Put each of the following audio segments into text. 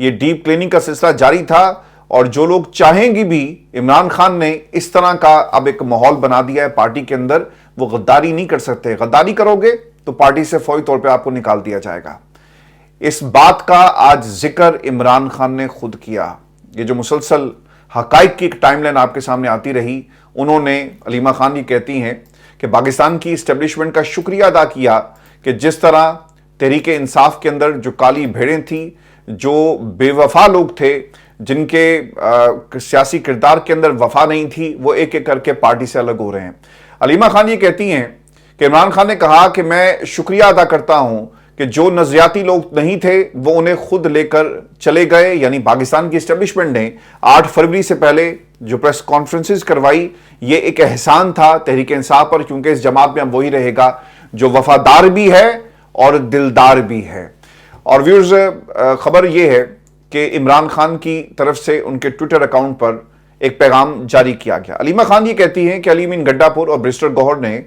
یہ deep cleaning کا سلسلہ جاری تھا اور جو لوگ چاہیں گی بھی عمران خان نے اس طرح کا اب ایک ماحول بنا دیا ہے پارٹی کے اندر، وہ غداری نہیں کر سکتے. غداری کرو گے تو پارٹی سے فوری طور پہ آپ کو نکال دیا جائے گا. اس بات کا آج ذکر عمران خان نے خود کیا. یہ جو مسلسل حقائق کی ایک ٹائم لائن آپ کے سامنے آتی رہی، انہوں نے، علیمہ خان یہ کہتی ہیں کہ پاکستان کی اسٹیبلشمنٹ کا شکریہ ادا کیا کہ جس طرح تحریک انصاف کے اندر جو کالی بھیڑیں تھیں، جو بے وفا لوگ تھے، جن کے سیاسی کردار کے اندر وفا نہیں تھی، وہ ایک ایک کر کے پارٹی سے الگ ہو رہے ہیں. علیمہ خان یہ کہتی ہیں کہ عمران خان نے کہا کہ میں شکریہ ادا کرتا ہوں کہ جو نظریاتی لوگ نہیں تھے وہ انہیں خود لے کر چلے گئے. یعنی پاکستان کی اسٹیبلشمنٹ نے 8 فروری سے پہلے جو پریس کانفرنسز کروائی، یہ ایک احسان تھا تحریک انصاف پر، کیونکہ اس جماعت میں اب وہی رہے گا جو وفادار بھی ہے اور دلدار بھی ہے. اور ویورز، خبر یہ ہے کہ عمران خان کی طرف سے ان کے ٹویٹر اکاؤنٹ پر ایک پیغام جاری کیا گیا. علیمہ خان یہ کہتی ہیں کہ علی امین گڈھا پور اور بریسٹر گوہر نے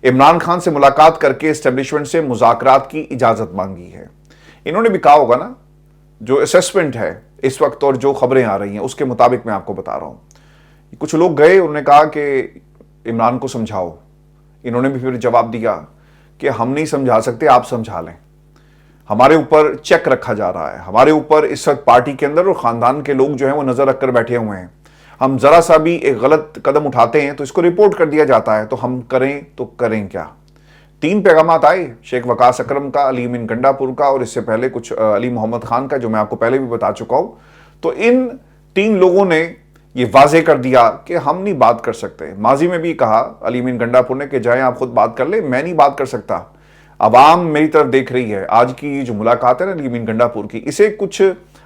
عمران خان سے ملاقات کر کے اسٹیبلشمنٹ سے مذاکرات کی اجازت مانگی ہے. انہوں نے بھی کہا ہوگا نا، جو اسیسمنٹ ہے اس وقت اور جو خبریں آ رہی ہیں اس کے مطابق میں آپ کو بتا رہا ہوں. کچھ لوگ گئے، انہوں نے کہا کہ عمران کو سمجھاؤ. انہوں نے بھی پھر جواب دیا کہ ہم نہیں سمجھا سکتے، آپ سمجھا لیں. ہمارے اوپر چیک رکھا جا رہا ہے، ہمارے اوپر اس وقت پارٹی کے اندر اور خاندان کے لوگ جو ہیں وہ نظر رکھ کر بیٹھے ہوئے ہیں. ہم ذرا سا بھی ایک غلط قدم اٹھاتے ہیں تو اس کو رپورٹ کر دیا جاتا ہے، تو ہم کریں تو کریں کیا. 3 پیغامات آئے، شیخ وقاص اکرم کا، علی امین گنڈا پور کا، اور اس سے پہلے کچھ علی محمد خان کا، جو میں آپ کو پہلے بھی بتا چکا ہوں. تو ان 3 لوگوں نے یہ واضح کر دیا کہ ہم نہیں بات کر سکتے. ماضی میں بھی کہا علی امین گنڈا پور نے کہ جائیں آپ خود بات کر لیں، میں نہیں بات کر سکتا. عوام میری طرف دیکھ رہی ہے. آج کی جو ملاقات ہے نا علی امین گنڈا پور کی، اسے کچھ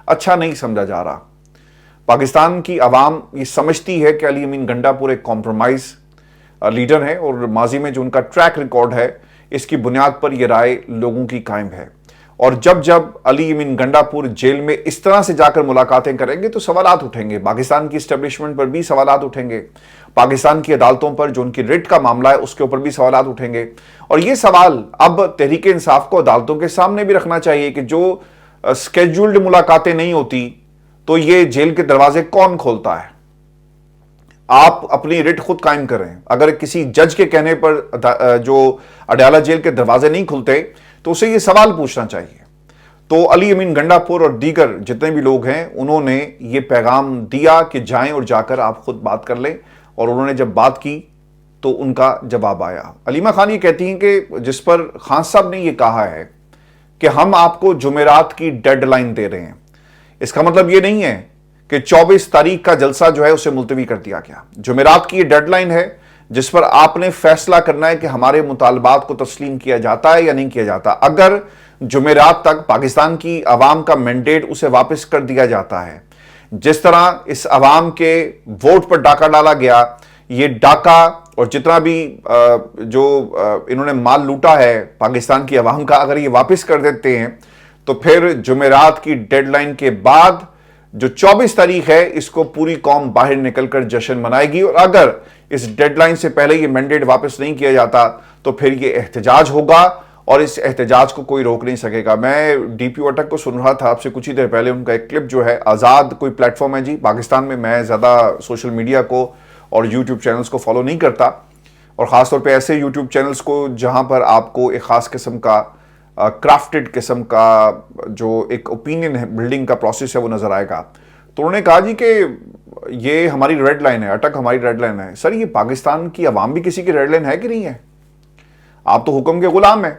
اچھا نہیں سمجھا جا رہا. پاکستان کی عوام یہ سمجھتی ہے کہ علی امین گنڈا پور ایک کمپرومائز لیڈر ہے، اور ماضی میں جو ان کا ٹریک ریکارڈ ہے اس کی بنیاد پر یہ رائے لوگوں کی قائم ہے. اور جب علی امین گنڈا پور جیل میں اس طرح سے جا کر ملاقاتیں کریں گے تو سوالات اٹھیں گے. پاکستان کی اسٹیبلشمنٹ پر بھی سوالات اٹھیں گے، پاکستان کی عدالتوں پر جو ان کی ریٹ کا معاملہ ہے اس کے اوپر بھی سوالات اٹھیں گے. اور یہ سوال اب تحریک انصاف کو عدالتوں کے سامنے بھی رکھنا چاہیے کہ جو اسکیڈولڈ ملاقاتیں نہیں ہوتی تو یہ جیل کے دروازے کون کھولتا ہے. آپ اپنی ریٹ خود قائم کریں. اگر کسی جج کے کہنے پر جو اڈیالہ جیل کے دروازے نہیں کھلتے تو اسے یہ سوال پوچھنا چاہیے. تو علی امین گنڈا پور اور دیگر جتنے بھی لوگ ہیں انہوں نے یہ پیغام دیا کہ جائیں اور جا کر آپ خود بات کر لیں. اور انہوں نے جب بات کی تو ان کا جواب آیا. علیمہ خان یہ کہتی ہیں کہ جس پر خان صاحب نے یہ کہا ہے کہ ہم آپ کو جمعرات کی ڈیڈ لائن دے رہے ہیں، اس کا مطلب یہ نہیں ہے کہ 24 تاریخ کا جلسہ جو ہے اسے ملتوی کر دیا گیا. جمعرات کی یہ ڈیڈ لائن ہے جس پر آپ نے فیصلہ کرنا ہے کہ ہمارے مطالبات کو تسلیم کیا جاتا ہے یا نہیں کیا جاتا. اگر جمعرات تک پاکستان کی عوام کا مینڈیٹ اسے واپس کر دیا جاتا ہے، جس طرح اس عوام کے ووٹ پر ڈاکہ ڈالا گیا، یہ ڈاکہ اور جتنا بھی جو انہوں نے مال لوٹا ہے پاکستان کی عوام کا، اگر یہ واپس کر دیتے ہیں تو پھر جمعرات کی ڈیڈ لائن کے بعد جو 24 تاریخ ہے اس کو پوری قوم باہر نکل کر جشن منائے گی. اور اگر اس ڈیڈ لائن سے پہلے یہ مینڈیٹ واپس نہیں کیا جاتا تو پھر یہ احتجاج ہوگا اور اس احتجاج کو کوئی روک نہیں سکے گا. میں ڈی پی اٹک کو سن رہا تھا آپ سے کچھ ہی دیر پہلے، ان کا ایک کلپ جو ہے، آزاد کوئی پلیٹ فارم ہے جی پاکستان میں زیادہ سوشل میڈیا کو اور یوٹیوب چینلز کو فالو نہیں کرتا، اور خاص طور پہ ایسے یوٹیوب چینلز کو جہاں پر آپ کو ایک خاص قسم کا کرافٹڈ قسم کا جو ایک اوپینین ہے، بلڈنگ کا پروسیس ہے، وہ نظر آئے گا. تو انہوں نے کہا جی کہ یہ ہماری ریڈ لائن ہے، اٹک ہماری ریڈ لائن ہے. سر، یہ پاکستان کی عوام بھی کسی کی ریڈ لائن ہے کہ نہیں ہے؟ آپ تو حکم کے غلام ہیں.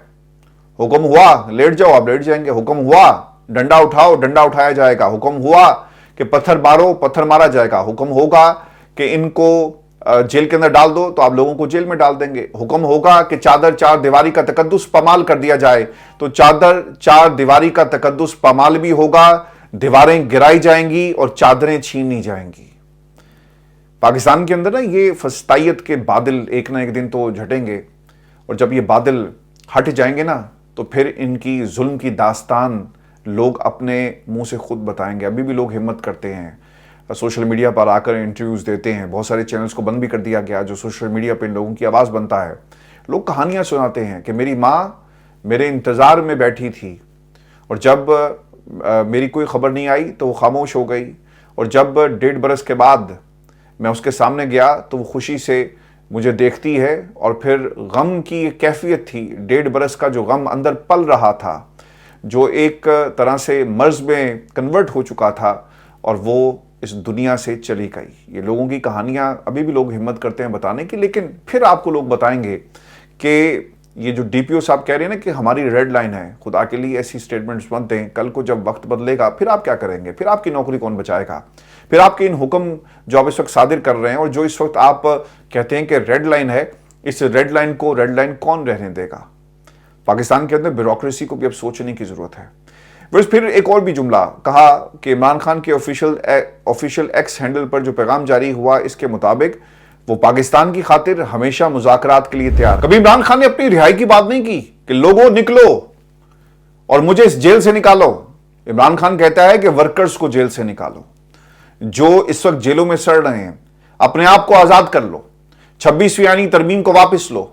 حکم ہوا لیٹ جاؤ، آپ لیٹ جائیں گے. حکم ہوا ڈنڈا اٹھاؤ، ڈنڈا اٹھایا جائے گا. حکم ہوا کہ پتھر مارو، پتھر مارا جائے گا. حکم ہوگا کہ ان کو جیل کے اندر ڈال دو تو آپ لوگوں کو جیل میں ڈال دیں گے. حکم ہوگا کہ چادر چار دیواری کا تقدس پامال کر دیا جائے تو چادر چار دیواری کا تقدس پامال بھی ہوگا، دیواریں گرائی جائیں گی اور چادریں چھینی جائیں گی. پاکستان کے اندر نا یہ فسطائیت کے بادل ایک نہ ایک دن تو جھٹیں گے، اور جب یہ بادل ہٹ جائیں گے نا تو پھر ان کی ظلم کی داستان لوگ اپنے منہ سے خود بتائیں گے. ابھی بھی لوگ ہمت کرتے ہیں، سوشل میڈیا پر آ کر انٹرویوز دیتے ہیں. بہت سارے چینلز کو بند بھی کر دیا گیا جو سوشل میڈیا پہ لوگوں کی آواز بنتا ہے. لوگ کہانیاں سناتے ہیں کہ میری ماں میرے انتظار میں بیٹھی تھی، اور جب میری کوئی خبر نہیں آئی تو وہ خاموش ہو گئی، اور جب 1.5 برس کے بعد میں اس کے سامنے گیا تو وہ خوشی سے مجھے دیکھتی ہے، اور پھر غم کی ایک کیفیت تھی، 1.5 برس کا جو غم اندر پل رہا تھا، جو ایک طرح سے مرض میں کنورٹ ہو چکا تھا، اور وہ اس دنیا سے چلی گئی۔ یہ لوگوں کی کہانیاں ابھی بھی لوگ ہمت کرتے ہیں بتانے کی، لیکن پھر آپ کو لوگ بتائیں گے کہ یہ جو ڈی پی او صاحب کہہ رہے ہیں نا کہ ہماری ریڈ لائن ہے، خدا کے لیے ایسی سٹیٹمنٹس مت دیں، کل کو جب وقت بدلے گا پھر آپ کیا کریں گے؟ پھر آپ کی نوکری کون بچائے گا؟ پھر آپ کے ان حکم جو آپ اس وقت صادر کر رہے ہیں، اور جو اس وقت آپ کہتے ہیں کہ ریڈ لائن ہے، اس ریڈ لائن کو ریڈ لائن کون رہنے دے گا؟ پاکستان کے اندر بیوروکریسی کو بھی اب سوچنے کی ضرورت ہے۔ پھر ایک اور بھی جملہ کہا کہ عمران خان کے آفیشیل ایکس ہینڈل پر جو پیغام جاری ہوا، اس کے مطابق وہ پاکستان کی خاطر ہمیشہ مذاکرات کے لیے تیار۔ کبھی عمران خان نے اپنی رہائی کی بات نہیں کی کہ لوگوں نکلو اور مجھے اس جیل سے نکالو۔ عمران خان کہتا ہے کہ ورکرز کو جیل سے نکالو، جو اس وقت جیلوں میں سڑ رہے ہیں، اپنے آپ کو آزاد کر لو، 26ویں آئینی ترمیم کو واپس لو،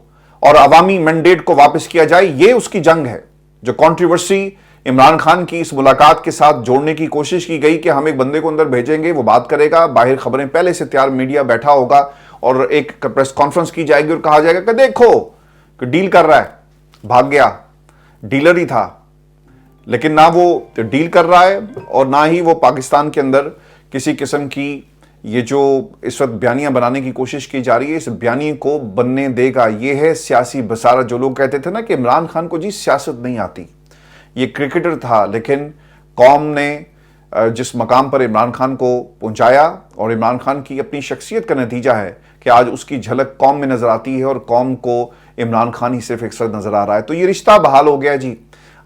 اور عوامی مینڈیٹ کو واپس کیا جائے۔ یہ اس کی جنگ ہے جو کنٹروورسی عمران خان کی اس ملاقات کے ساتھ جوڑنے کی کوشش کی گئی کہ ہم ایک بندے کو اندر بھیجیں گے، وہ بات کرے گا، باہر خبریں پہلے سے تیار، میڈیا بیٹھا ہوگا، اور ایک پریس کانفرنس کی جائے گی اور کہا جائے گا کہ دیکھو کہ ڈیل کر رہا ہے، بھاگ گیا، ڈیلر ہی تھا۔ لیکن نہ وہ ڈیل کر رہا ہے، اور نہ ہی وہ پاکستان کے اندر کسی قسم کی یہ جو اس وقت بیانیاں بنانے کی کوشش کی جا رہی ہے، اس بیانی کو بننے دے گا۔ یہ ہے سیاسی بصارت۔ جو لوگ کہتے تھے نا کہ عمران خان کو جی سیاست نہیں آتی، یہ کرکٹر تھا، لیکن قوم نے جس مقام پر عمران خان کو پہنچایا، اور عمران خان کی اپنی شخصیت کا نتیجہ ہے کہ آج اس کی جھلک قوم میں نظر آتی ہے، اور قوم کو عمران خان ہی صرف ایک ساتھ نظر آ رہا ہے۔ تو یہ رشتہ بحال ہو گیا جی،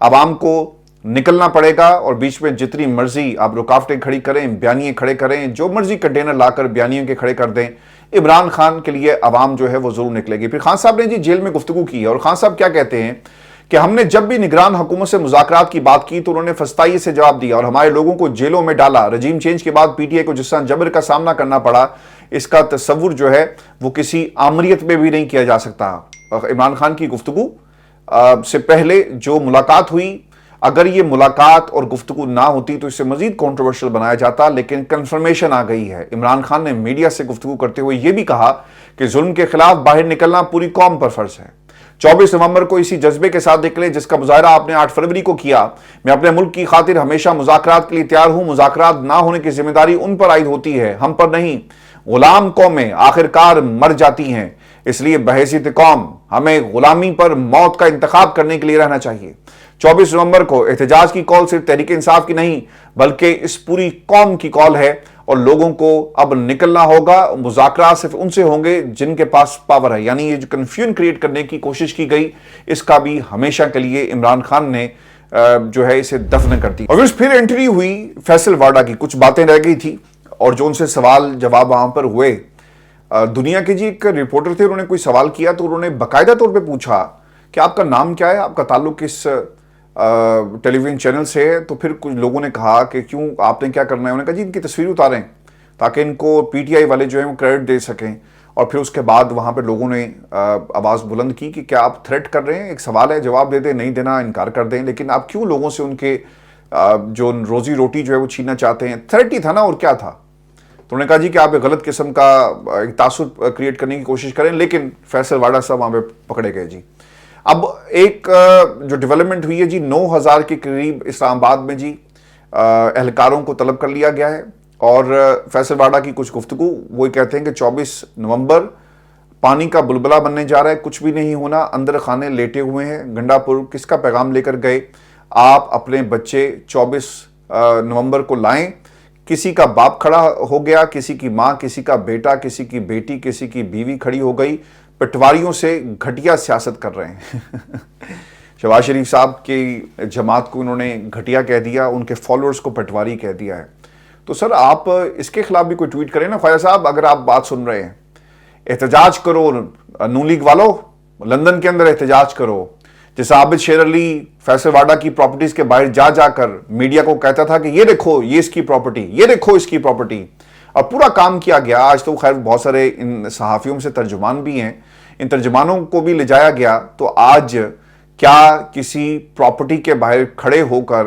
عوام کو نکلنا پڑے گا، اور بیچ میں جتنی مرضی آپ رکاوٹیں کھڑی کریں، بیانیے کھڑے کریں، جو مرضی کنٹینر لا کر بیانیوں کے کھڑے کر دیں، عمران خان کے لیے عوام جو ہے وہ ضرور نکلے گی۔ پھر خان صاحب نے جی جیل میں گفتگو کی ہے، اور خان صاحب کیا کہتے ہیں کہ ہم نے جب بھی نگران حکومت سے مذاکرات کی بات کی تو انہوں نے فستائی سے جواب دیا اور ہمارے لوگوں کو جیلوں میں ڈالا۔ رجیم چینج کے بعد پی ٹی آئی کو جس طرح جبر کا سامنا کرنا پڑا، اس کا تصور جو ہے وہ کسی آمریت میں بھی نہیں کیا جا سکتا۔ عمران خان کی گفتگو سے پہلے جو ملاقات ہوئی، اگر یہ ملاقات اور گفتگو نہ ہوتی تو اسے مزید کنٹروورشل بنایا جاتا، لیکن کنفرمیشن آ گئی ہے۔ عمران خان نے میڈیا سے گفتگو کرتے ہوئے یہ بھی کہا کہ ظلم کے خلاف باہر نکلنا پوری قوم پر فرض ہے۔ 24 نومبر کو اسی جذبے کے ساتھ نکلے جس کا مظاہرہ آپ نے 8 فروری کو کیا۔ میں اپنے ملک کی خاطر ہمیشہ مذاکرات کے لیے تیار ہوں۔ مذاکرات نہ ہونے کی ذمہ داری ان پر عائد ہوتی ہے، ہم پر نہیں۔ غلام قومیں آخرکار مر جاتی ہیں، اس لیے بحیثیت قوم ہمیں غلامی پر موت کا انتخاب کرنے کے لیے رہنا چاہیے۔ 24 نومبر کو احتجاج کی کال صرف تحریک انصاف کی نہیں بلکہ اس پوری قوم کی کال ہے، اور لوگوں کو اب نکلنا ہوگا۔ مذاکرات صرف ان سے ہوں گے جن کے پاس پاور ہے، یعنی یہ جو کنفیوژن کریٹ کرنے کی کوشش کی گئی، اس کا بھی ہمیشہ کے لیے عمران خان نے جو ہے اسے دفن کر دی۔ اور پھر انٹری ہوئی فیصل واڈا کی، کچھ باتیں رہ گئی تھی اور جو ان سے سوال جواب وہاں پر ہوئے۔ دنیا کے جی ایک رپورٹر تھے، انہوں نے کوئی سوال کیا تو انہوں نے باقاعدہ طور پہ پوچھا کہ آپ کا نام کیا ہے، آپ کا تعلق کس ٹیلی ویژن چینل سے ہے؟ تو پھر کچھ لوگوں نے کہا کہ کیوں، آپ نے کیا کرنا ہے؟ انہوں نے کہا جی ان کی تصویر اتاریں تاکہ ان کو پی ٹی آئی والے جو ہیں وہ کریڈٹ دے سکیں۔ اور پھر اس کے بعد وہاں پہ لوگوں نے آواز بلند کی کہ کیا آپ تھریٹ کر رہے ہیں؟ ایک سوال ہے، جواب دے دیں، نہیں دینا انکار کر دیں، لیکن آپ کیوں لوگوں سے ان کے جو روزی روٹی جو ہے وہ چھیننا چاہتے ہیں؟ تھریٹ ہی تھا نا، اور کیا تھا؟ تو انہوں نے کہا جی کہ آپ ایک غلط قسم کا ایک تاثر کریٹ کرنے کی کوشش کریں، لیکن فیصل واڈا صاحب وہاں پہ پکڑے گئے جی۔ اب ایک جو ڈیولپمنٹ ہوئی ہے جی، 9000 کے قریب اسلام آباد میں جی اہلکاروں کو طلب کر لیا گیا ہے، اور فیصل واڈا کی کچھ گفتگو وہ کہتے ہیں کہ 24 نومبر پانی کا بلبلہ بننے جا رہا ہے، کچھ بھی نہیں ہونا، اندر خانے لیٹے ہوئے ہیں۔ گنڈا پور کس کا پیغام لے کر گئے؟ آپ اپنے بچے 24 نومبر کو لائیں۔ کسی کا باپ کھڑا ہو گیا، کسی کی ماں، کسی کا بیٹا، کسی کی بیٹی، کسی کی بیوی کھڑی ہو گئی، پٹواریوں سے گھٹیا سیاست کر رہے ہیں۔ شہباز شریف صاحب کی جماعت کو انہوں نے گھٹیا کہہ دیا، ان کے فالوورز کو پٹواری کہہ دیا ہے۔ تو سر آپ اس کے خلاف بھی کوئی ٹویٹ کریں نا خواجہ صاحب، اگر آپ بات سن رہے ہیں۔ احتجاج کرو نون لیگ والو، لندن کے اندر احتجاج کرو۔ جیسا عابد شیر علی فیصل واڈا کی پراپرٹیز کے باہر جا جا کر میڈیا کو کہتا تھا کہ یہ دیکھو یہ اس کی پراپرٹی، یہ دیکھو اس کی پراپرٹی، اور پورا کام کیا گیا۔ آج تو خیر بہت سارے ان صحافیوں سے ترجمان بھی ہیں، ان ترجمانوں کو بھی لے جایا گیا۔ تو آج کیا کسی پراپرٹی کے باہر کھڑے ہو کر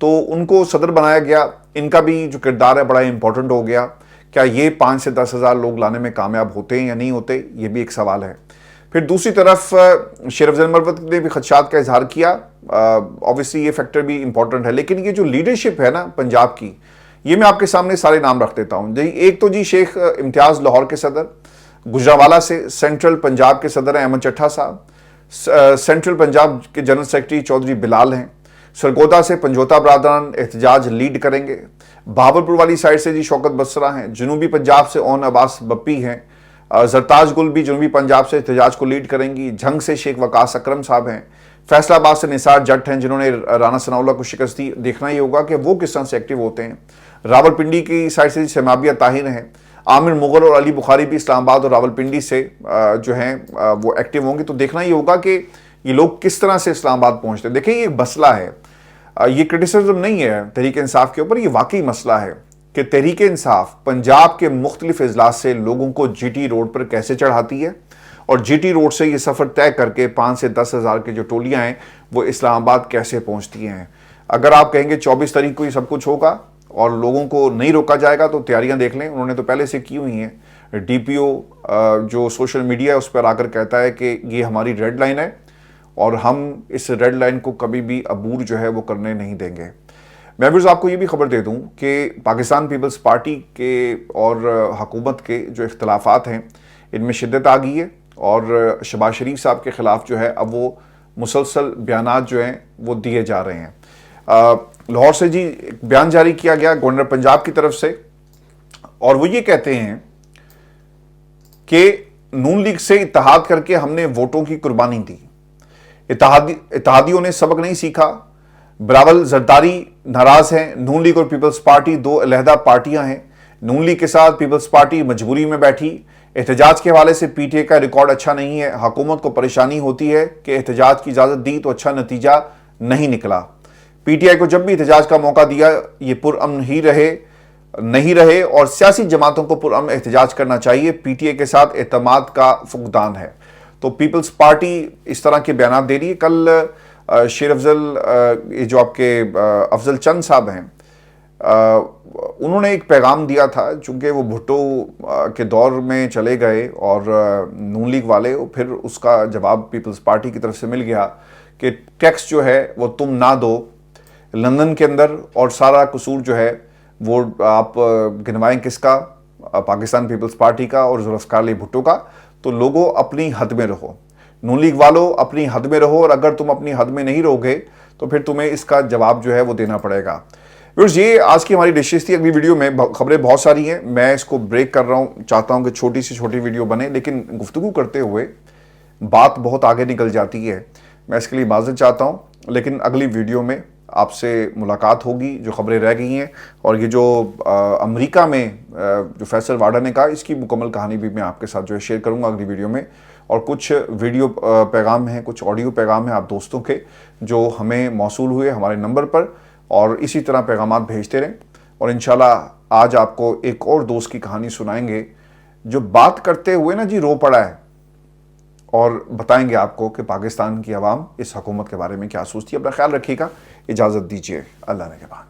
تو ان کو صدر بنایا گیا. ان کا بھی جو کردار ہے بڑا امپورٹنٹ ہو گیا. کیا یہ 5 سے 10 ہزار لوگ لانے میں کامیاب ہوتے ہیں یا نہیں ہوتے, یہ بھی ایک سوال ہے. پھر دوسری طرف شیر افضل مروت نے بھی خدشات کا اظہار کیا. obviously یہ فیکٹر بھی امپورٹنٹ ہے, لیکن یہ جو لیڈرشپ ہے نا پنجاب کی, یہ میں آپ کے سامنے سارے نام رکھ دیتا ہوں. ایک تو جی شیخ امتیاز لاہور کے صدر, گجرانوالہ سے سینٹرل پنجاب کے صدر ہیں احمد چٹھا صاحب, سینٹرل پنجاب کے جنرل سیکرٹری چودھری بلال ہیں, سرگودا سے پنجوتا برادران احتجاج لیڈ کریں گے, بہاولپور والی سائڈ سے جی شوکت بسرا ہیں, جنوبی پنجاب سے اون عباس بپی ہیں, زرتاج گل بھی جنوبی پنجاب سے احتجاج کو لیڈ کریں گی, جھنگ سے شیخ وقاص اکرم صاحب ہیں, فیصل آباد سے نثار جٹ ہیں جنہوں نے رانا ثناء اللہ کو شکست دی. دیکھنا یہ ہوگا کہ وہ کس طرح سے ایکٹیو ہوتے ہیں. راولپنڈی کی سائڈ سے سیمابیہ طاہر ہیں, عامر مغل اور علی بخاری بھی اسلام آباد اور راولپنڈی سے جو ہیں وہ ایکٹیو ہوں گے. تو دیکھنا یہ ہوگا کہ یہ لوگ کس طرح سے اسلام آباد پہنچتے ہیں. دیکھیں یہ ایک مسئلہ ہے, یہ کرٹیسزم نہیں ہے تحریک انصاف کے اوپر, یہ واقعی مسئلہ ہے کہ تحریک انصاف پنجاب کے مختلف اضلاع سے لوگوں کو جی ٹی روڈ پر کیسے چڑھاتی ہے, اور جی ٹی روڈ سے یہ سفر طے کر کے 5 سے 10 ہزار کی جو ٹولیاں ہیں وہ اسلام آباد کیسے پہنچتی ہیں. اگر آپ کہیں گے 24 تاریخ کو یہ سب کچھ ہوگا اور لوگوں کو نہیں روکا جائے گا, تو تیاریاں دیکھ لیں, انہوں نے تو پہلے سے کی ہوئی ہیں. ڈی پی او جو سوشل میڈیا ہے اس پر آ کر کہتا ہے کہ یہ ہماری ریڈ لائن ہے اور ہم اس ریڈ لائن کو کبھی بھی عبور جو ہے وہ کرنے نہیں دیں گے. میں بھی آپ کو یہ بھی خبر دے دوں کہ پاکستان پیپلز پارٹی کے اور حکومت کے جو اختلافات ہیں ان میں شدت آ گئی ہے, اور شہباز شریف صاحب کے خلاف جو ہے اب وہ مسلسل بیانات جو ہیں وہ دیے جا رہے ہیں. لاہور سے جی ایک بیان جاری کیا گیا گورنر پنجاب کی طرف سے, اور وہ یہ کہتے ہیں کہ نون لیگ سے اتحاد کر کے ہم نے ووٹوں کی قربانی دی, اتحادیوں نے سبق نہیں سیکھا, بلاول زرداری ناراض ہیں, نون لیگ اور پیپلز پارٹی دو علیحدہ پارٹیاں ہیں, نون لیگ کے ساتھ پیپلز پارٹی مجبوری میں بیٹھی, احتجاج کے حوالے سے پی ٹی اے کا ریکارڈ اچھا نہیں ہے, حکومت کو پریشانی ہوتی ہے کہ احتجاج کی اجازت دی تو اچھا نتیجہ نہیں نکلا, پی ٹی آئی کو جب بھی احتجاج کا موقع دیا یہ پرامن ہی نہیں رہے, اور سیاسی جماعتوں کو پرامن احتجاج کرنا چاہیے, پی ٹی اے کے ساتھ اعتماد کا فقدان ہے. تو پیپلز پارٹی اس طرح کے بیانات دے رہی ہے. کل شیر افضل جو آپ کے افضل چند صاحب ہیں انہوں نے ایک پیغام دیا تھا, چونکہ وہ بھٹو کے دور میں چلے گئے اور نون لیگ والے, پھر اس کا جواب پیپلز پارٹی کی طرف سے مل گیا کہ ٹیکس جو ہے وہ تم نہ دو لندن کے اندر, اور سارا قصور جو ہے وہ آپ گنوائیں کس کا, پاکستان پیپلز پارٹی کا اور ذوالفقار علی بھٹو کا. تو لوگوں اپنی حد میں رہو, نون لیگ والوں اپنی حد میں رہو, اور اگر تم اپنی حد میں نہیں رہو گے تو پھر تمہیں اس کا جواب جو ہے وہ دینا پڑے گا. یہ آج کی ہماری ڈشز تھی. اگلی ویڈیو میں خبریں بہت ساری ہیں, میں اس کو بریک کر رہا ہوں, چاہتا ہوں کہ چھوٹی سی چھوٹی ویڈیو بنے, لیکن گفتگو کرتے ہوئے بات بہت آگے نکل جاتی ہے, میں اس کے لیے معذرت چاہتا ہوں. لیکن اگلی ویڈیو میں آپ سے ملاقات ہوگی, جو خبریں رہ گئی ہیں, اور یہ جو امریکہ میں جو فیصل واڈا نے کہا اس کی مکمل کہانی بھی میں آپ کے ساتھ جو ہے شیئر کروں گا اگلی ویڈیو میں. اور کچھ ویڈیو پیغام ہیں, کچھ آڈیو پیغام ہیں آپ دوستوں کے جو ہمیں موصول ہوئے ہمارے نمبر پر, اور اسی طرح پیغامات بھیجتے رہیں. اور انشاءاللہ آج آپ کو ایک اور دوست کی کہانی سنائیں گے جو بات کرتے ہوئے نا جی رو پڑا ہے, اور بتائیں گے آپ کو کہ پاکستان کی عوام اس حکومت کے بارے میں کیا سوچتی ہے. اپنا خیال رکھیے گا, اجازت دیجیے, اللہ نگہبان.